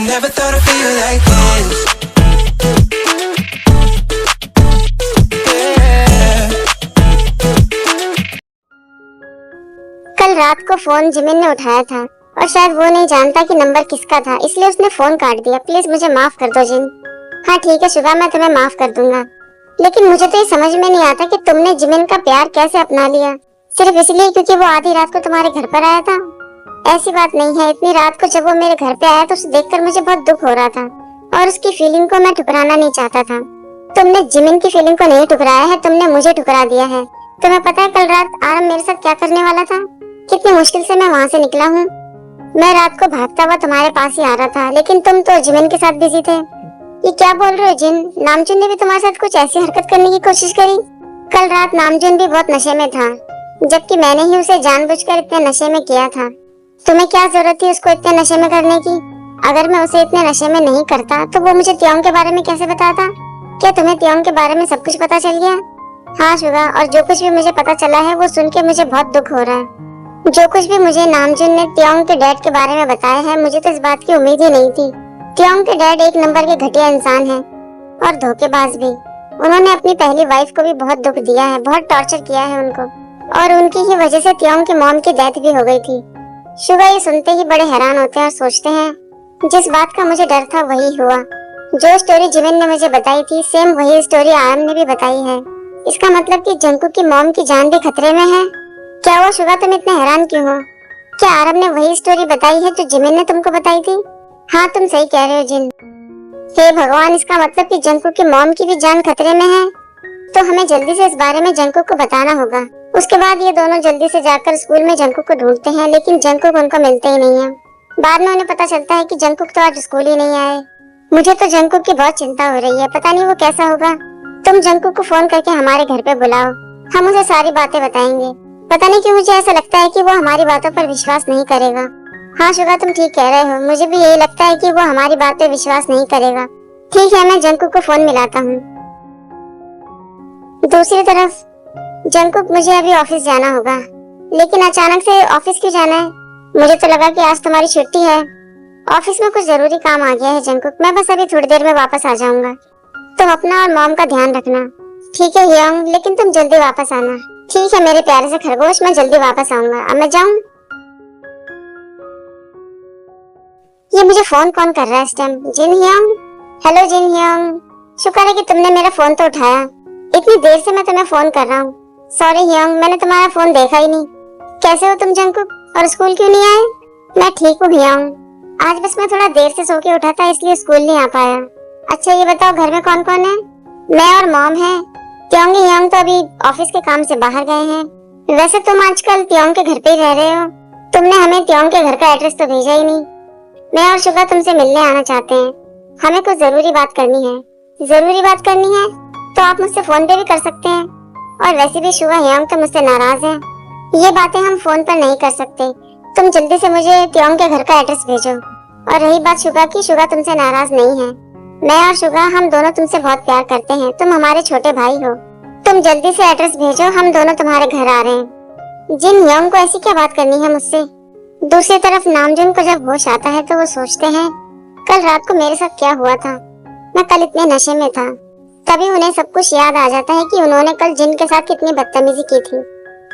never thought I'd feel like this. कल रात को फोन जिमिन ने उठाया था और शायद वो नहीं जानता कि नंबर किसका था, इसलिए उसने फोन काट दिया। प्लीज मुझे माफ कर दो जिन। हाँ ठीक है शुगा, मैं तुम्हें माफ कर दूंगा, लेकिन मुझे तो ये समझ में नहीं आता कि तुमने जिमिन का प्यार कैसे अपना लिया, सिर्फ इसलिए क्योंकि वो आधी रात को तुम्हारे घर पर आया था। ऐसी बात नहीं है, इतनी रात को जब वो मेरे घर पे आया तो उसे देखकर मुझे बहुत दुख हो रहा था और उसकी फीलिंग को मैं ठुकराना नहीं चाहता था। तुमने जिमिन की फीलिंग को नहीं ठुकराया है, तुमने मुझे ठुकरा दिया है। तुम्हें पता है कल रात आरम मेरे साथ क्या करने वाला था? कितनी मुश्किल से मैं वहाँ से निकला हूँ। मैं रात को भागता हुआ तुम्हारे पास ही आ रहा था, लेकिन तुम तो जिमिन के साथ बिजी थे। ये क्या बोल रहे हो जिन? नामजुन ने भी तुम्हारे साथ कुछ ऐसी हरकत करने की कोशिश करी? कल रात नामजुन भी बहुत नशे में था, जबकि मैंने ही उसे जानबूझकर इतने नशे में किया था। तुम्हें क्या जरूरत थी उसको इतने नशे में करने की? अगर मैं उसे इतने नशे में नहीं करता तो वो मुझे त्योंग के बारे में कैसे बताता? क्या तुम्हें त्योंग के बारे में सब कुछ पता चल गया? हाँ शुगा, और जो कुछ भी मुझे पता चला है वो सुन के मुझे बहुत दुख हो रहा है। जो कुछ भी मुझे नामजुन ने त्योंग के डैड के बारे में बताया है, मुझे तो इस बात की उम्मीद ही नहीं थी। त्योंग के डैड एक नंबर के घटिया इंसान हैं और धोखेबाज भी। उन्होंने अपनी पहली वाइफ को भी बहुत दुख दिया है, बहुत टॉर्चर किया है उनको, और उनकी ही वजह से त्योंग की मॉम की डेथ भी हो गई थी। शुगा ये सुनते ही बड़े हैरान होते हैं और सोचते हैं जिस बात का मुझे डर था वही हुआ। जो स्टोरी जिमिन ने मुझे बताई थी सेम वही स्टोरी आरम ने भी बताई है। इसका मतलब कि जंकुक की मॉम की जान भी खतरे में है। क्या हुआ शुगा, तुम इतने हैरान क्यों हो? क्या आरम ने वही स्टोरी बताई है जो जिमिन ने तुमको बताई थी? हाँ तुम सही कह रहे हो जिन। हे भगवान, इसका मतलब कि जंकुक की मॉम की भी जान खतरे में है। तो हमें जल्दी से इस बारे में जंकुक को बताना होगा। उसके बाद ये दोनों जल्दी से जाकर स्कूल में जंकुक को ढूंढते हैं, लेकिन जंकुक उनको मिलते ही नहीं है। बाद में उन्हें पता चलता है कि जंकुक तो आज स्कूल ही नहीं आए। मुझे तो जंकुक की बहुत चिंता हो रही है, पता नहीं वो कैसा होगा। तुम जंकुक को फोन करके हमारे घर पे बुलाओ, हम उसे सारी बातें बताएंगे। पता नहीं क्यों मुझे ऐसा लगता है कि वो हमारी बातों पर विश्वास नहीं करेगा। हाँ शुगा, तुम ठीक कह रहे हो, मुझे भी यही लगता है कि वो हमारी बात पे विश्वास नहीं करेगा। ठीक है, मैं जंकुक को फोन मिलाता हूँ। दूसरी तरफ जंकुक, मुझे अभी ऑफिस जाना होगा। लेकिन अचानक से ऑफिस क्यों जाना है? मुझे तो लगा कि आज तुम्हारी छुट्टी है। ऑफिस में कुछ जरूरी काम आ गया है जंकुक, मैं बस अभी थोड़ी देर में वापस आ जाऊंगा। तुम अपना और मॉम का ध्यान रखना। ठीक है हियोंग, लेकिन तुम जल्दी वापस आना। ठीक है मेरे प्यारे से खरगोश, मैं जल्दी वापस आऊंगा। अब मैं जाऊं? ये मुझे फोन कौन कर रहा है इस टाइम? जिन हियोंग? हेलो जिन हियोंग, शुक्र है कि तुमने मेरा फोन तो उठाया। इतनी देर से मैं तुम्हें फोन कर रहा हूँ। सॉरी हियोंग, मैंने तुम्हारा फोन देखा ही नहीं। कैसे हो तुम जंकुक, और स्कूल क्यों नहीं आए? मैं ठीक हूँ हियोंग, आज बस मैं थोड़ा देर से सो के उठा था इसलिए स्कूल नहीं आ पाया। अच्छा ये बताओ घर में कौन कौन है? मैं और मॉम है। त्योंग हियोंग तो अभी ऑफिस के काम से बाहर गए हैं। वैसे तुम आजकल त्योंग के घर पे ही रह रहे हो? तुमने हमें त्योंग के घर का एड्रेस तो भेजा ही नहीं। मैं और शुगा तुमसे मिलने आना चाहते हैं, हमें कुछ जरूरी बात करनी है। जरूरी बात करनी है तो आप मुझसे फोन पे भी कर सकते हैं, और वैसे भी शुगा हियोंग तो मुझसे नाराज है। ये बातें हम फोन पर नहीं कर सकते। तुम जल्दी से मुझे त्योंग के घर का एड्रेस भेजो। और रही बात शुगा की, शुगा तुमसे नाराज नहीं है। मैं और शुगा हम दोनों तुमसे बहुत प्यार करते हैं, तुम हमारे छोटे भाई हो। तुम जल्दी से एड्रेस भेजो, हम दोनों तुम्हारे घर आ रहे हैं। जिन हियोंग को ऐसी क्या बात करनी है मुझसे? दूसरी तरफ नामजुन को जब होश आता है तो वो सोचते हैं कल रात को मेरे साथ क्या हुआ था। मैं कल इतने नशे में था, तभी उन्हें सब कुछ याद आ जाता है कि उन्होंने कल जिन के साथ कितनी बदतमीजी की थी।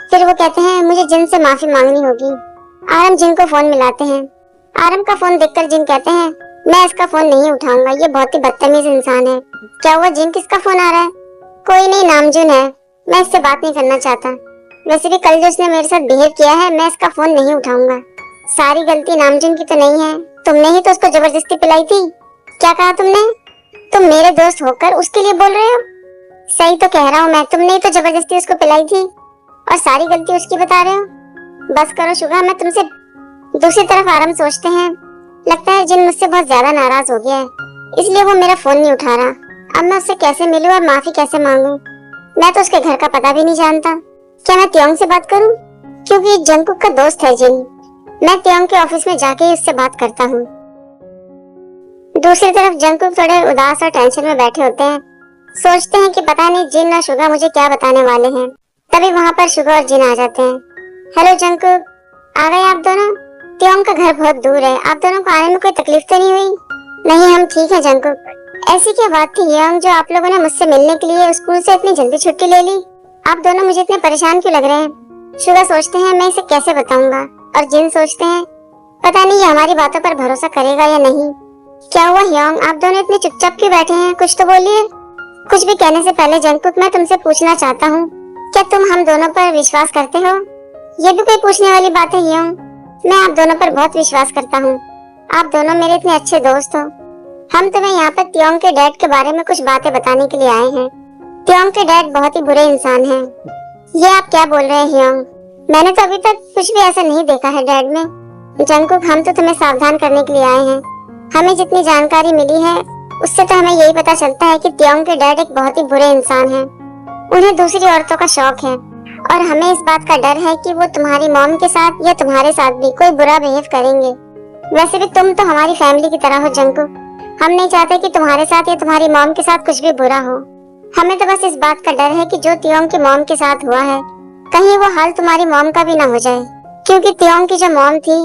फिर वो कहते हैं मुझे जिन से माफी मांगनी होगी। आरम जिन को फोन मिलाते हैं। आरम का फोन देखकर जिन कहते हैं मैं इसका फोन नहीं उठाऊंगा, ये बहुत ही बदतमीज इंसान है। क्या हुआ जिन, किसका फोन आ रहा है? कोई नहीं, नामजुन है, मैं इससे बात नहीं करना चाहता। वैसे भी कल जो उसने मेरे साथ बिहेव किया है, मैं इसका फोन नहीं उठाऊंगा। सारी गलती नामजुन की तो नहीं है, तुमने ही तो उसको जबरदस्ती पिलाई थी। क्या कहा तुमने? तुम मेरे दोस्त होकर उसके लिए बोल रहे हो? सही तो कह रहा हूँ मैं, तुमने ही तो जबरदस्ती उसको पिलाई थी और सारी गलती उसकी बता रहे हो। बस करो शुगा, मैं तुमसे। दूसरी तरफ आरम सोचते हैं लगता है जिन मुझसे बहुत ज्यादा नाराज हो गया है, इसलिए वो मेरा फोन नहीं उठा रहा। अब मैं उससे कैसे मिलूं और माफी कैसे मांगूं? मैं तो उसके घर का पता भी नहीं जानता। क्या मैं त्योंग से बात करूं? क्योंकि जंकुक का दोस्त है जिन। मैं त्योंग के ऑफिस में जाके ही उससे बात करता हूँ। दूसरी तरफ जंकुक थोड़े उदास और टेंशन में बैठे होते हैं, सोचते हैं कि पता नहीं जिन और शुगा मुझे क्या बताने वाले हैं। तभी वहाँ पर शुगा और जिन आ जाते हैं। हेलो जंकुक, आ गए आप दोनों? त्योंग का घर बहुत दूर है, आप दोनों को आने में कोई तकलीफ तो नहीं हुई? नहीं, हम ठीक है जंकुक। ऐसी क्या बात थी यंग जो आप लोगों ने मुझसे मिलने के लिए स्कूल से इतनी जल्दी छुट्टी ले ली? आप दोनों मुझे इतने परेशान क्यों लग रहे हैं? शुगा सोचते हैं मैं इसे कैसे बताऊंगा, और जिन सोचते हैं पता नहीं ये हमारी बातों पर भरोसा करेगा या नहीं। क्या हुआ यंग, आप दोनों इतने चुपचाप क्यों बैठे हैं? कुछ तो बोलिए। कुछ भी कहने से पहले जंकुक, मैं तुमसे पूछना चाहता हूँ, क्या तुम हम दोनों पर विश्वास करते हो? ये भी कोई पूछने वाली बात है यंग? मैं आप दोनों पर बहुत विश्वास करता हूँ। आप दोनों मेरे इतने अच्छे दोस्त हो। हम तुम्हें यहाँ पर त्योंग के डैड के बारे में कुछ बातें बताने के लिए आए हैं। त्योंग के डैड बहुत ही बुरे इंसान हैं। ये आप क्या बोल रहे हैं यंग? मैंने तो अभी तक कुछ भी ऐसा नहीं देखा है डैड में। जंकुक, हम तो तुम्हें सावधान करने के लिए आए हैं। हमें जितनी जानकारी मिली है उससे तो हमें यही पता चलता है कि त्योंग के डैड एक बहुत ही बुरे इंसान हैं। उन्हें दूसरी औरतों का शौक है, और हमें इस बात का डर है कि वो तुम्हारी मॉम के साथ या तुम्हारे साथ भी कोई बुरा बिहेव करेंगे। वैसे भी तुम तो हमारी फैमिली की तरह हो जंकुक। हम नहीं चाहते कि तुम्हारे साथ या तुम्हारी मॉम के साथ कुछ भी बुरा हो। हमें तो बस इस बात का डर है कि जो त्योंग की मॉम के साथ हुआ है, कहीं वो हाल तुम्हारी मॉम का भी ना हो जाए। क्योंकि त्योंग की जो मॉम थी,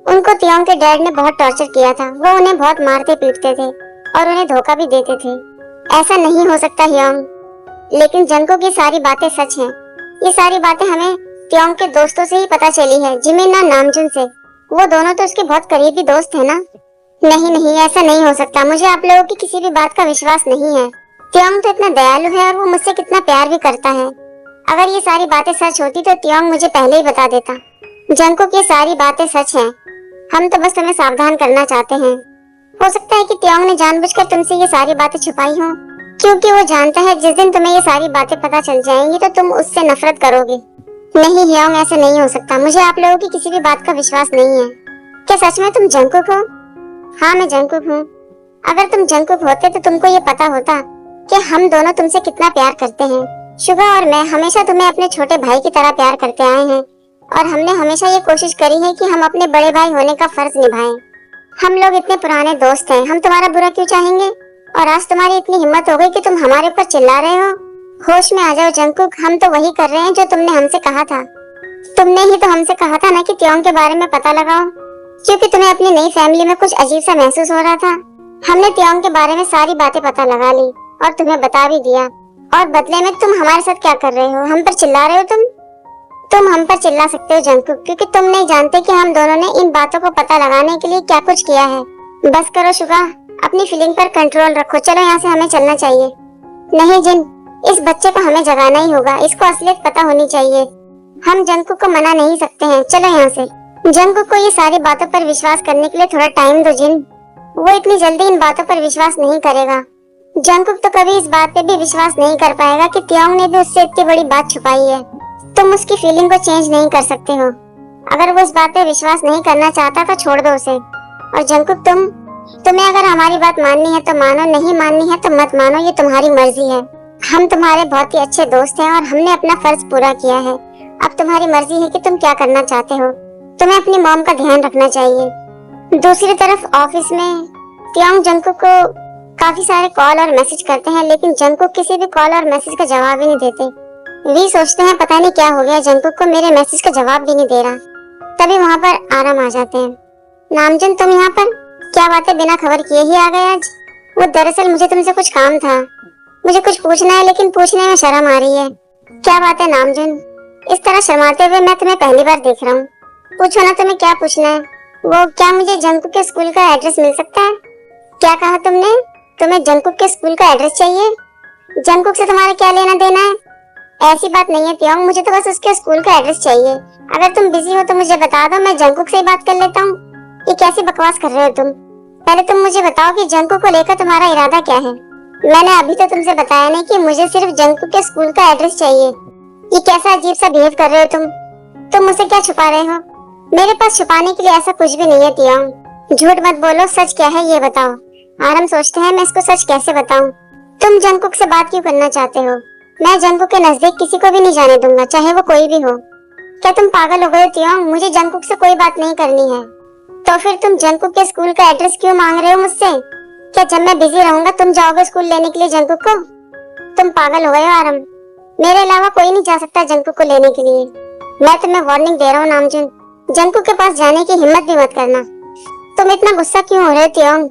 उनको त्योंग के डैड ने बहुत टॉर्चर किया था। वो उन्हें बहुत मारते पीटते थे और उन्हें धोखा भी देते थे। ऐसा नहीं हो सकता यंग। लेकिन जंकुक, ये सारी बातें सच हैं। ये सारी बातें हमें त्योंग के दोस्तों से ही पता चली है, जिमिन और नामजुन से। वो दोनों तो उसके बहुत करीबी दोस्त है ना। नहीं नहीं, ऐसा नहीं हो सकता। मुझे आप लोगों की किसी भी बात का विश्वास नहीं है। त्योंग तो इतना दयालु है और वो मुझसे कितना प्यार भी करता है। अगर ये सारी बातें सच होती तो त्योंग मुझे पहले ही बता देता। जंकुक, ये सारी बातें सच हैं। हम तो बस तुम्हें सावधान करना चाहते हैं। हो सकता है कि त्योंग ने जानबूझकर तुमसे ये सारी बातें छुपाई हों, क्योंकि वो जानता है जिस दिन तुम्हें ये सारी बातें पता चल जाएंगी तो तुम उससे नफरत करोगे। नहीं यंग, ऐसा नहीं हो सकता। मुझे आप लोगों की किसी भी बात का विश्वास नहीं है। क्या सच में तुम जंकुक हो? हाँ, मैं जंकुक हूँ। अगर तुम जंकुक होते तो तुमको ये पता होता कि हम दोनों तुमसे कितना प्यार करते हैं। शुगा और मैं हमेशा तुम्हें अपने छोटे भाई की तरह प्यार करते आए हैं, और हमने हमेशा ये कोशिश करी है कि हम अपने बड़े भाई होने का फर्ज निभाएं। हम लोग इतने पुराने दोस्त हैं, हम तुम्हारा बुरा क्यों चाहेंगे? और आज तुम्हारी इतनी हिम्मत हो गई कि तुम हमारे ऊपर चिल्ला रहे हो? होश में आ जाओ जंकुक, हम तो वही कर रहे हैं जो तुमने हमसे कहा था। तुमने ही तो हमसे कहा था ना कि त्योंग के बारे में पता लगाओ, क्योंकि तुम्हें अपनी नई फैमिली में कुछ अजीब सा महसूस हो रहा था। हमने त्योंग के बारे में सारी बातें पता लगा ली और तुम्हें बता भी दिया। और बदले में तुम हमारे साथ क्या कर रहे हो? हम पर चिल्ला रहे हो तुम हम पर चिल्ला सकते हो जंकुक, क्योंकि तुम नहीं जानते कि हम दोनों ने इन बातों को पता लगाने के लिए क्या कुछ किया है। बस करो शुगा, अपनी फीलिंग पर कंट्रोल रखो। चलो यहाँ से, हमें चलना चाहिए। नहीं जिन, इस बच्चे को हमें जगाना ही होगा। इसको असलियत पता होनी चाहिए। हम जंकुक को मना नहीं सकते हैं। चलो यहाँ से। जंकुक को ये सारी बातों पर विश्वास करने के लिए थोड़ा टाइम दो जिन। वो इतनी जल्दी इन बातों पर विश्वास नहीं करेगा। जंकुक तो कभी इस बात पे भी विश्वास नहीं कर पाएगा कि त्योंग ने भी उससे इतनी बड़ी बात छुपाई है। तुम उसकी फीलिंग को चेंज नहीं कर सकते हो। अगर वो इस बात पे विश्वास नहीं करना चाहता तो छोड़ दो उसे। और जंकुक, तुम्हें अगर हमारी बात माननी है तो मानो, नहीं माननी है तो मत मानो। ये तुम्हारी मर्जी है। हम तुम्हारे बहुत ही अच्छे दोस्त हैं और हमने अपना फर्ज पूरा किया है। अब तुम्हारी मर्जी है कि तुम क्या करना चाहते हो। तुम्हें अपनी मॉम का ध्यान रखना चाहिए। दूसरी तरफ ऑफिस में त्योंग जंकुक को काफी सारे कॉल और मैसेज करते हैं, लेकिन जंकुक किसी भी कॉल और मैसेज का जवाब ही नहीं देते। वी सोचते हैं पता नहीं क्या हो गया, जंकुक को मेरे मैसेज का जवाब भी नहीं दे रहा। तभी वहाँ पर आराम आ जाते हैं। नामजुन, तुम यहाँ पर क्या बातें बिना खबर किए ही आ गए आज? वो दरअसल मुझे तुमसे कुछ काम था। मुझे कुछ पूछना है, लेकिन पूछने में शर्म आ रही है। क्या बात है नामजुन? इस तरह शर्माते हुए मैं तुम्हें पहली बार देख रहा हूँ। पूछो ना, तुम्हें क्या पूछना है? वो क्या मुझे जंकुक के स्कूल का एड्रेस मिल सकता है? क्या कहा तुमने? तुम्हें जंकुक के स्कूल का एड्रेस चाहिए? जंकुक से तुम्हारा क्या लेना देना है? ऐसी बात नहीं है त्योंग, मुझे तो बस उसके स्कूल का एड्रेस चाहिए। अगर तुम बिजी हो तो मुझे बता दो, मैं जंकुक से ही बात कर लेता हूँ। ये कैसी बकवास कर रहे हो तुम? पहले तुम मुझे बताओ कि जंकुक को लेकर तुम्हारा इरादा क्या है। मैंने अभी तो तुमसे बताया नहीं कि मुझे सिर्फ जंकुक के स्कूल का एड्रेस चाहिए। ये कैसा अजीब सा बिहेव कर रहे हो तुम मुझसे क्या छुपा रहे हो? मेरे पास छुपाने के लिए ऐसा कुछ भी नहीं है त्योंग। झूठ मत बोलो, सच क्या है ये बताओ। आराम सोचते हैं मैं इसको सच कैसे बताऊं। तुम जंकुक से बात क्यों करना चाहते हो? मैं जंकुक के नजदीक किसी को भी नहीं जाने दूंगा, चाहे वो कोई भी हो। क्या तुम पागल हो गए त्योंग? मुझे जंकुक से कोई बात नहीं करनी है। तो फिर तुम जंकुक के स्कूल का एड्रेस क्यों मांग रहे हो मुझसे? क्या जब मैं बिजी रहूंगा तुम जाओगे स्कूल लेने के लिए जंकुक को? तुम पागल हो गए हो आरम। मेरे अलावा कोई नहीं जा सकता जंकुक को लेने के लिए। मैं तुम्हें वार्निंग दे रहा हूँ नामजुन, जंकुक के पास जाने की हिम्मत भी मत करना। तुम इतना गुस्सा क्यों हो रहे हो त्योंग?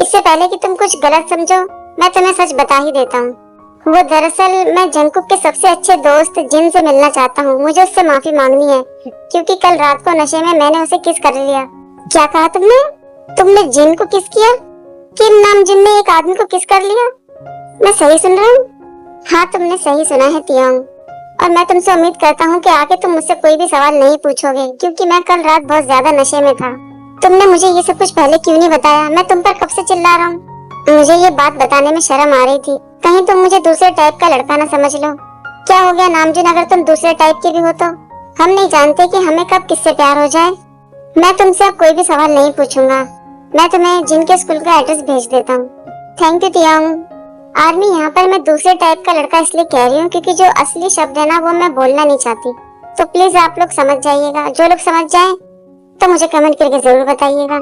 इससे पहले कि तुम कुछ गलत समझो, मैं तुम्हें सच बता ही देता हूँ। वो दरअसल मैं जंगकुक के सबसे अच्छे दोस्त जिन से मिलना चाहता हूँ। मुझे उससे माफी मांगनी है क्योंकि कल रात को नशे में मैंने उसे किस कर लिया। क्या कहा तुमने? तुमने जिन को किस किया? किम नाम जिन ने एक आदमी को किस कर लिया? मैं सही सुन रहा हूँ? हाँ, तुमने सही सुना है तियांग। और मैं तुमसे उम्मीद करता हूँ कि आगे तुम मुझसे कोई भी सवाल नहीं पूछोगे क्योंकि मैं कल रात बहुत ज्यादा नशे में था। तुमने मुझे ये सब कुछ पहले क्यों नहीं बताया? मैं तुम पर कब से चिल्ला रहा हूँ। मुझे ये बात बताने में शर्म आ रही थी, कहीं तुम मुझे दूसरे टाइप का लड़का ना समझ लो। क्या हो गया नामजुन, अगर तुम दूसरे टाइप के भी हो तो? हम नहीं जानते कि हमें कब किससे प्यार हो जाए। मैं तुमसे अब कोई भी सवाल नहीं पूछूंगा। मैं तुम्हें जिन के स्कूल का एड्रेस भेज देता हूँ। Thank you तियांग। आर्मी, यहाँ पर मैं दूसरे टाइप का लड़का इसलिए कह रही हूँ क्योंकि जो असली शब्द है ना वो मैं बोलना नहीं चाहती। तो प्लीज आप लोग समझ जाइएगा। जो लोग समझ जाएं तो मुझे कमेंट करके जरूर बताइएगा।